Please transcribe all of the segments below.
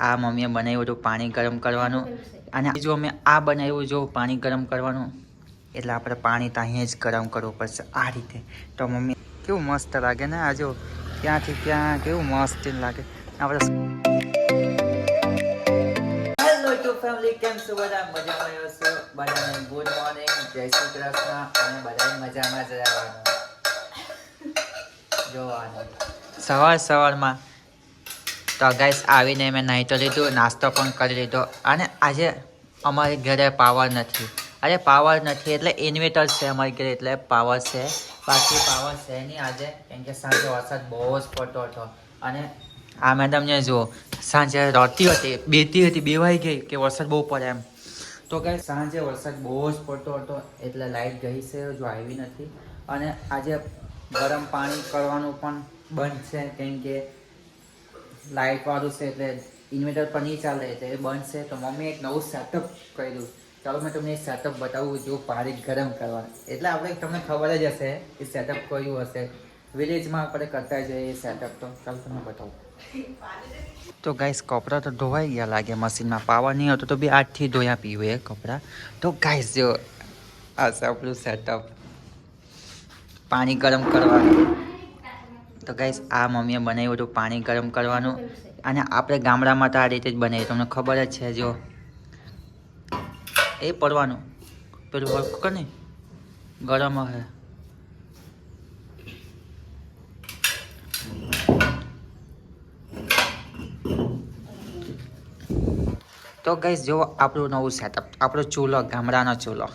આ મમ્મીએ બનાવ્યું હતું પાણી ગરમ કરવાનું અને જો અમે આ બનાવ્યું જો પાણી ગરમ કરવાનું એટલે આપણે પાણી ત્યાં જ ગરમ કરવું પડશે આ રીતે. તો મમ્મી કેવું મસ્ત લાગે ને આ જો ત્યાંથી ત્યાં કેવું મસ્ત લાગે આપણે. હેલો ટુ ફેમિલી, કેમ છો બધા? મજામાં હશો બધાને. ગુડ મોર્નિંગ, જય શ્રી કૃષ્ણ અને બધા મજામાં જ રહેવાનું. જોવાનું સવારમાં તો ગાઈસ આવીને મેં નાહી તો લીધું, નાસ્તો પણ કરી લીધો અને આજે અમારી ઘરે પાવર નથી. અરે પાવર નથી એટલે ઇન્વેટર છે અમારી ઘરે એટલે પાવર છે, બાકી પાવર છે નહીં આજે, કેમ કે સાંજે વરસાદ બહુ જ પડતો હતો. અને આ મેડમને જુઓ સાંજે રડતી હતી, બેતી હતી, બેવાઈ ગઈ કે વરસાદ બહુ પડે એમ. તો ગાઈસ સાંજે વરસાદ બહુ જ પડતો હતો એટલે લાઈટ ગઈ છે, જો આવી નથી. અને આજે ગરમ પાણી કરવાનું પણ બંધ છે કેમ કે લાઇટ વાળું છે એટલે ઇન્વર્ટર પર નહીં ચાલે એટલે એ બંધ છે. તો મમ્મીએ એક નવું સેટઅપ કર્યું. ચાલો મેં તમને એ સેટઅપ બતાવું જો પાણી ગરમ કરવાનું. એટલે આપણે તમને ખબર જ હશે એ સેટઅપ કયું હશે, વિલેજમાં આપણે કરતા જઈએ એ સેટઅપ. તો ચાલો તમને બતાવું. તો ગાઈસ કપડાં તો ધોવાઈ ગયા લાગે મશીનમાં, પાવર નહીં હતો તો બી આજથી ધોયા પીવું એ કપડાં. તો ગાઈસ જો આ છે આપણું સેટઅપ પાણી ગરમ કરવાનું. તો ગાઈસ આ મમ્મીએ બનાવ્યું હતું પાણી ગરમ કરવાનું અને આપણે ગામડામાં તો આ રીતે જ બનાવીએ, તમને ખબર જ છે. જો એ પડવાનું પેલું વર્ક કર ને ગરમ હે. તો ગાઈસ જો આપણું નવું સેટઅપ, આપણો ચૂલો, ગામડાનો ચૂલો.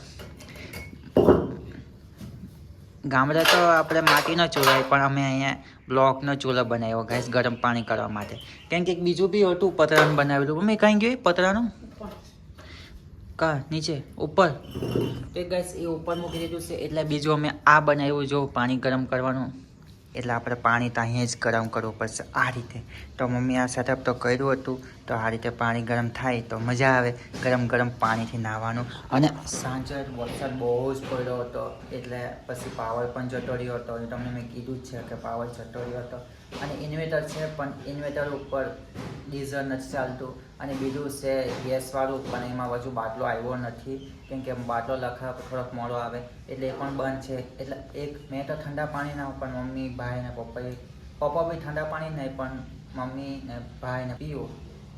ગામડે તો આપણે માટીનો ચૂલો હોય પણ અમે અહીંયા બ્લોકનો ચૂલો બનાવ્યો ગાઈસ ગરમ પાણી કરવા માટે. કેમ કે બીજું બી હતું પતરાનું બનાવેલું, મમ્મી કઈ ગયું પતરાનું કા નીચે ઉપર. તો ગાઈસ એ ઉપર મૂકી દીધું છે એટલે બીજું અમે આ બનાવ્યું જો પાણી ગરમ કરવાનું એટલે આપણે પાણી ત્યાં જ ગરમ કરવું પડશે આ રીતે. તો મમ્મી આ સેટઅપ તો કર્યું હતું. તો આ રીતે પાણી ગરમ થાય તો મજા આવે ગરમ ગરમ પાણીથી નાહવાનું. અને સાંજે વરસાદ બહુ જ પડ્યો હતો એટલે પછી પાવર પણ જતો રહ્યો હતો. અને તમને મેં કીધું જ છે કે પાવર જતો રહ્યો હતો. અને ઇન્વેટર છે પણ ઇન્વેટર ઉપર ડીઝલ નથી ચાલતું. અને બીજું છે ગેસવાળું પણ એમાં હજુ બાટલો આવ્યો નથી કેમ કે બાટલો લખાવ થોડોક મોડો આવે એટલે એ પણ બંધ છે. એટલે એક મેં તો ઠંડા પાણી ના પણ મમ્મી ભાઈ ને પપ્પા બી ઠંડા પાણી નહીં પણ મમ્મી ને ભાઈ ને પીવું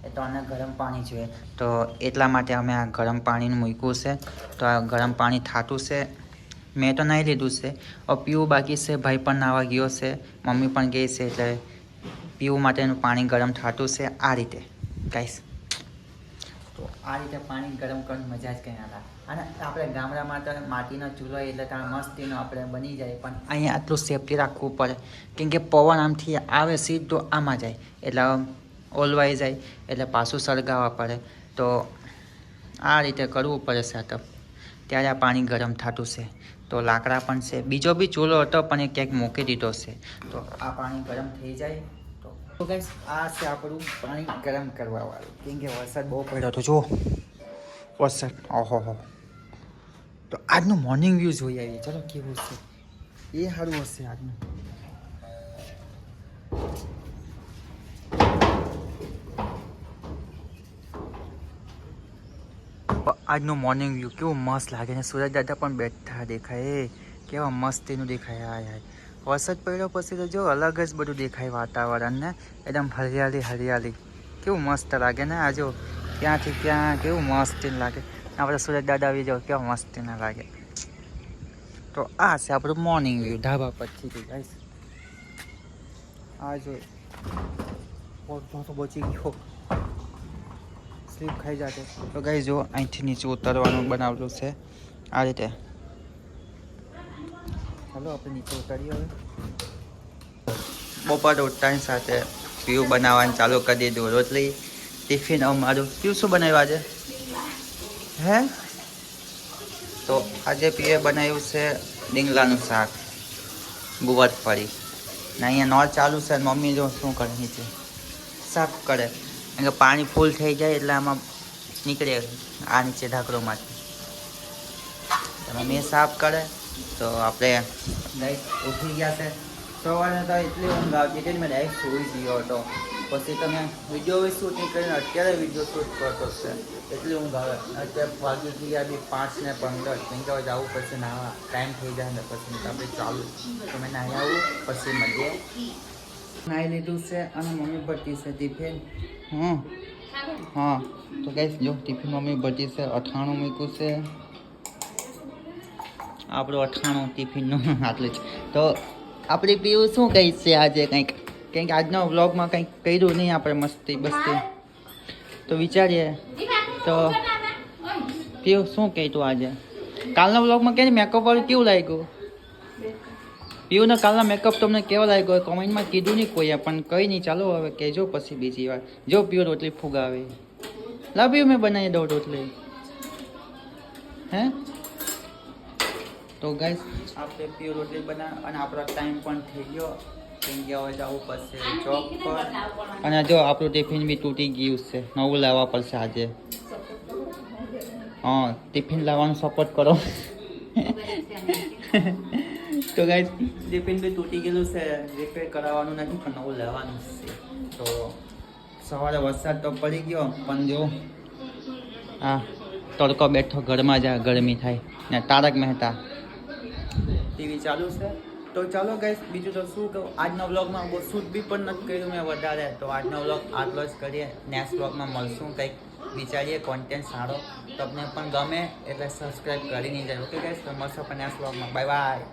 એ તો આને ગરમ પાણી જોઈએ. તો એટલા માટે અમે આ ગરમ પાણીનું મૂક્યું છે. તો આ ગરમ પાણી થાતું છે, મેં તો નાહી લીધું છે, હવે પીવું બાકી છે. ભાઈ પણ નાહવા ગયો છે, મમ્મી પણ ગઈ છે એટલે પીવું માટેનું પાણી ગરમ થાતું છે આ રીતે ગાઈસ. તો આ રીતે પાણી ગરમ કરવાની મજા જ કંઈ ના થાય. અને આપણે ગામડામાં તો માટીનો ચૂલો એટલે ત્યાં મસ્તીનો આપણે બની જાય, પણ અહીંયા આટલું સેફટી રાખવું પડે કેમ કે પવન આમથી આવે સીધો આમાં જાય એટલે ઓલવાઈ જાય એટલે પાછું સળગાવવા પડે. તો આ રીતે કરવું પડે સેટઅપ, ત્યારે આ પાણી ગરમ થતું છે. તો લાકડા પણ છે, બીજો બી ચૂલો હતો પણ એ ક્યાંક મૂકી દીધો છે. તો આ પાણી ગરમ થઈ જાય તો ગાઈસ આ છે આપણું પાણી ગરમ કરવાવાળું. કેમ કે વરસાદ બહુ પડ્યો હતો જો વરસાદ, ઓહો હો. તો આજનું મોર્નિંગ વ્યૂ જોઈ આવીએ ચલો કેવું છે એ સારું હશે આજનું. આજનું મોર્નિંગ વ્યૂ કેવું મસ્ત લાગે ને સૂરજ દાદા પણ બેઠા દેખાય, કેવા મસ્તીનું દેખાય. યાર વરસાદ પડ્યો પછી તો જો અલગ જ બધું દેખાય વાતાવરણ ને એકદમ હરિયાળી હરિયાળી, કેવું મસ્ત લાગે ને. આ જો ત્યાંથી ત્યાં કેવું મસ્તી લાગે. આપણે સૂરજ દાદા આવી જાઓ કેવા મસ્તી ના લાગે. તો આ છે આપણું મોર્નિંગ વ્યૂ ધાબા પરથી ગાઈસ. આ જો તો બચી ગયો, સ્લીપ ખાઈ જાતે. તો ગાઈસ જો અહીંથી નીચે ઉતરવાનું બનાવેલું છે આ રીતે. ચાલો આપણે નીચે ઉતારીએ હવે. બપોર ઉઠતાની સાથે પીવું બનાવવાનું ચાલુ કરી દીધું. રોટલી ટિફિન અમારું. પીવું શું બનાવ્યું આજે હે? તો આજે પીએ બનાવ્યું છે ડીંગલાનું શાક, ગુવાર ફળી ને અહીંયા નળ ચાલુ છે. મમ્મી જો શું કરે નીચે સાફ કરે કારણ કે પાણી ફૂલ થઈ જાય એટલે આમાં નીકળે આ નીચે ઢાંકણોમાંથી. મમ્મી સાફ કરે. તો આપણે ડાયરેક્ટ ઉઠી ગયા છે. સવારે તો એટલી ઊંઘ આવતી હતી મેં ડાયરેક્ટ સૂઈ ગયો હતો પછી તમે વિડીયો શૂટ નહીં કરીને અત્યારે વિડીયો શૂટ કરતો છે એટલી ઊંઘ આવે. અત્યારે વાગી થઈ ગયા બી 5:15 કેમ કે હવે જવું પછી નાવા ટાઈમ થઈ જાય ને પછી આપણે ચાલુ તમે નાહી આવું પછી મળીએ. નાહી લીધું છે અને મમ્મી ભરતી છે ટિફિન. હા તો ગાઈસ જો ટિફિન મમ્મી ભરતી છે. અથાણું મૂક્યું છે આપણું અથાણું ટિફિનનું આટલું જ. તો આપણે પીવું શું કહી છે આજે કંઈક કેમ કે આજના વ્લોગમાં કંઈક કર્યું નહીં આપણે મસ્તી બસ્તી તો વિચારીએ તો પીવું શું કહી તું આજે. કાલના વ્લોગમાં કે મેકઅપ વાળું કેવું લાગ્યું પીવું ને કાલના મેકઅપ તમને કેવો લાગ્યો કોમેન્ટમાં કીધું નહીં કોઈએ પણ કંઈ નહીં ચાલો હવે કહેજો પછી બીજી વાર. જો પીવું રોટલી ફુગાવે લા પીવું મેં બનાવી દઉં રોટલી હે. તો ગાઈસ આપણે પીવું રોટલી બનાવ અને આપણો ટાઈમ પણ થઈ ગયો કેમ કે હવે જવું પડશે જોબ પર. અને જો આપણું ટિફિન બી તૂટી ગયું છે નવું લાવવા પડશે આજે. હા ટિફિન લાવવાનું સપોર્ટ કરો. તો ગાઈસ ટિફિન બી તૂટી ગયેલું છે રિપેર કરાવવાનું નથી પણ નવું લેવાનું છે. તો સવારે વરસાદ તો પડી ગયો પણ જો હા તડકો બેઠો ઘરમાં જા ગરમી થાય ને તારક મહેતા ટીવી ચાલુ છે. તો ચાલો ગાઈસ બીજું તો શું કહું આજના વ્લોગમાં બહુ શૂટ બી પણ નથી કર્યું મેં વધારે. તો આજનો વ્લોગ આટલો જ કરીએ. નેક્સ્ટ વ્લોગમાં મળશું કંઈક વિચારીએ કોન્ટેન્ટ સારો તમને પણ ગમે એટલે સબસ્ક્રાઈબ કરી નહીં જાય. ઓકે ગાઈસ તો મળશું પણ નેક્સ્ટ વ્લોગમાં. Bye bye.